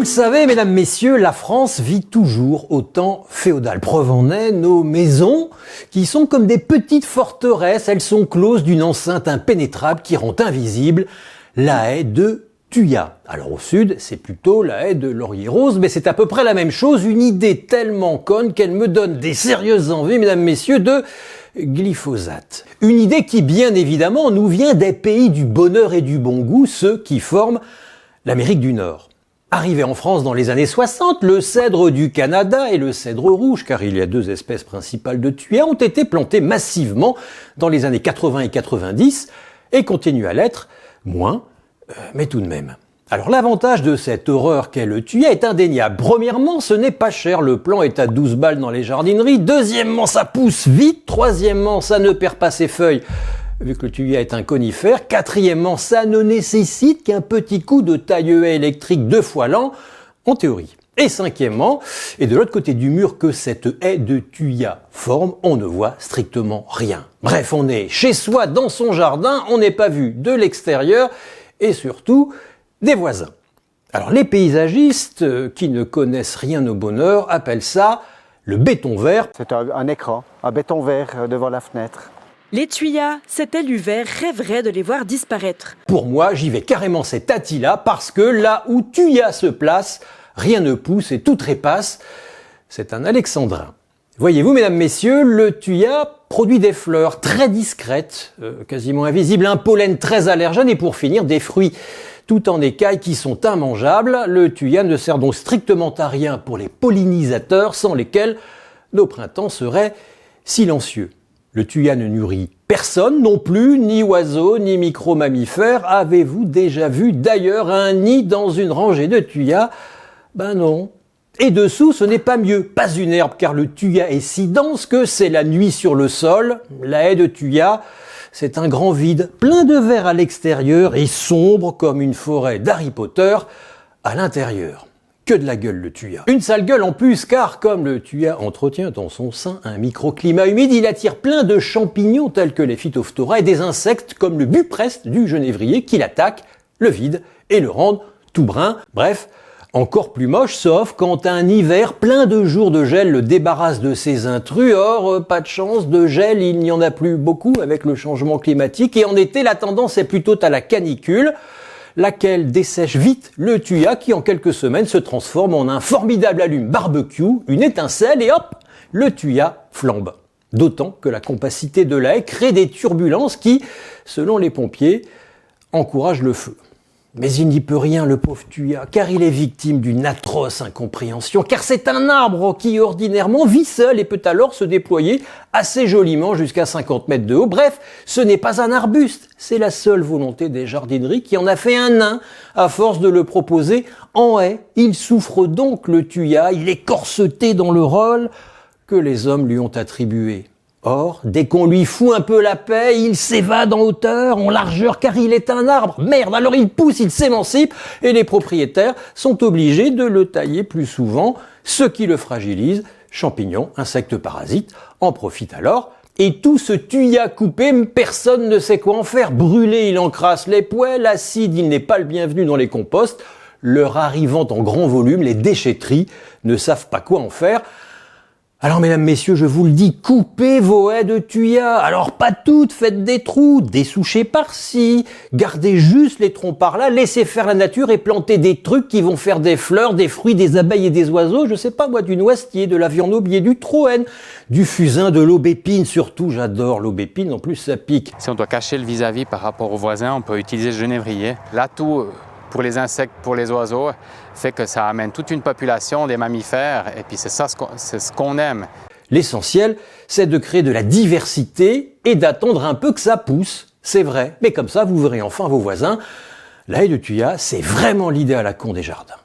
le savez, mesdames, messieurs, la France vit toujours au temps féodal. Preuve en est nos maisons, qui sont comme des petites forteresses. Elles sont closes d'une enceinte impénétrable qui rend invisible la haie de Thuya. Alors au sud, c'est plutôt la haie de Laurier-Rose, mais c'est à peu près la même chose. Une idée tellement conne qu'elle me donne des sérieuses envies, mesdames, messieurs, de glyphosate. Une idée qui, bien évidemment, nous vient des pays du bonheur et du bon goût, ceux qui forment l'Amérique du Nord. Arrivé en France dans les années 60, le cèdre du Canada et le cèdre rouge, car il y a deux espèces principales de Thuya, ont été plantés massivement dans les années 80 et 90 et continuent à l'être, moins, mais tout de même. Alors l'avantage de cette horreur qu'est le Thuya est indéniable. Premièrement, ce n'est pas cher, le plant est à 12 balles dans les jardineries. Deuxièmement, ça pousse vite. Troisièmement, ça ne perd pas ses feuilles, vu que le Thuya est un conifère. Quatrièmement, ça ne nécessite qu'un petit coup de taille-haie électrique 2 fois l'an, en théorie. Et cinquièmement, et de l'autre côté du mur que cette haie de Thuya forme, on ne voit strictement rien. Bref, on est chez soi, dans son jardin, on n'est pas vu de l'extérieur, et surtout des voisins. Alors les paysagistes, qui ne connaissent rien au bonheur, appellent ça le béton vert. C'est un écran, un béton vert devant la fenêtre. Les Thuya, cet élu vert rêverait de les voir disparaître. Pour moi, j'y vais carrément cet Attila, parce que là où Thuya se place, rien ne pousse et tout trépasse. C'est un alexandrin. Voyez-vous, mesdames, messieurs, le Thuya produit des fleurs très discrètes, quasiment invisibles, un pollen très allergène et pour finir, des fruits tout en écailles qui sont immangeables. Le Thuya ne sert donc strictement à rien pour les pollinisateurs sans lesquels nos printemps seraient silencieux. Le Thuya ne nourrit personne non plus, ni oiseaux, ni micro-mammifères. Avez-vous déjà vu d'ailleurs un nid dans une rangée de Thuya? Ben non. Et dessous, ce n'est pas mieux. Pas une herbe, car le Thuya est si dense que c'est la nuit sur le sol. La haie de Thuya, c'est un grand vide, plein de verre à l'extérieur et sombre comme une forêt d'Harry Potter à l'intérieur. Que de la gueule le Thuya. Une sale gueule en plus, car comme le Thuya entretient dans son sein un microclimat humide, il attire plein de champignons tels que les Phytophthora et des insectes comme le bupreste du genévrier qui l'attaquent, le vident et le rendent tout brun. Bref, encore plus moche, sauf quand un hiver plein de jours de gel le débarrasse de ses intrus. Or, pas de chance, de gel, il n'y en a plus beaucoup avec le changement climatique. Et en été, la tendance est plutôt à la canicule, laquelle dessèche vite le Thuya qui, en quelques semaines, se transforme en un formidable allume barbecue, une étincelle et hop, le Thuya flambe. D'autant que la compacité de la haie crée des turbulences qui, selon les pompiers, encouragent le feu. Mais il n'y peut rien, le pauvre Thuya, car il est victime d'une atroce incompréhension, car c'est un arbre qui ordinairement vit seul et peut alors se déployer assez joliment jusqu'à 50 mètres de haut. Bref, ce n'est pas un arbuste, c'est la seule volonté des jardineries qui en a fait un nain, à force de le proposer en haie. Il souffre donc le Thuya, il est corseté dans le rôle que les hommes lui ont attribué. Or, dès qu'on lui fout un peu la paix, il s'évade en hauteur, en largeur, car il est un arbre. Merde, alors il pousse, il s'émancipe, et les propriétaires sont obligés de le tailler plus souvent, ce qui le fragilise. Champignons, insectes parasites, en profitent alors. Et tout ce Thuya coupé, personne ne sait quoi en faire. Brûlé, il encrasse les poêles, acide, il n'est pas le bienvenu dans les composts. Leur arrivant en grand volume, les déchetteries ne savent pas quoi en faire. Alors mesdames, messieurs, je vous le dis, coupez vos haies de Thuya. Alors pas toutes, faites des trous, dessouchez par-ci, gardez juste les troncs par-là, laissez faire la nature et plantez des trucs qui vont faire des fleurs, des fruits, des abeilles et des oiseaux, je sais pas moi, du noisetier, de l'avion-aubier, du troène, du fusain, de l'aubépine, surtout j'adore l'aubépine, en plus ça pique. Si on doit cacher le vis-à-vis par rapport aux voisins, on peut utiliser le genévrier. L'atout pour les insectes, pour les oiseaux, fait que ça amène toute une population des mammifères, et puis c'est ce qu'on aime. L'essentiel, c'est de créer de la diversité et d'attendre un peu que ça pousse, c'est vrai. Mais comme ça, vous verrez enfin vos voisins. La haie de Thuya, c'est vraiment l'idéal à con des jardins.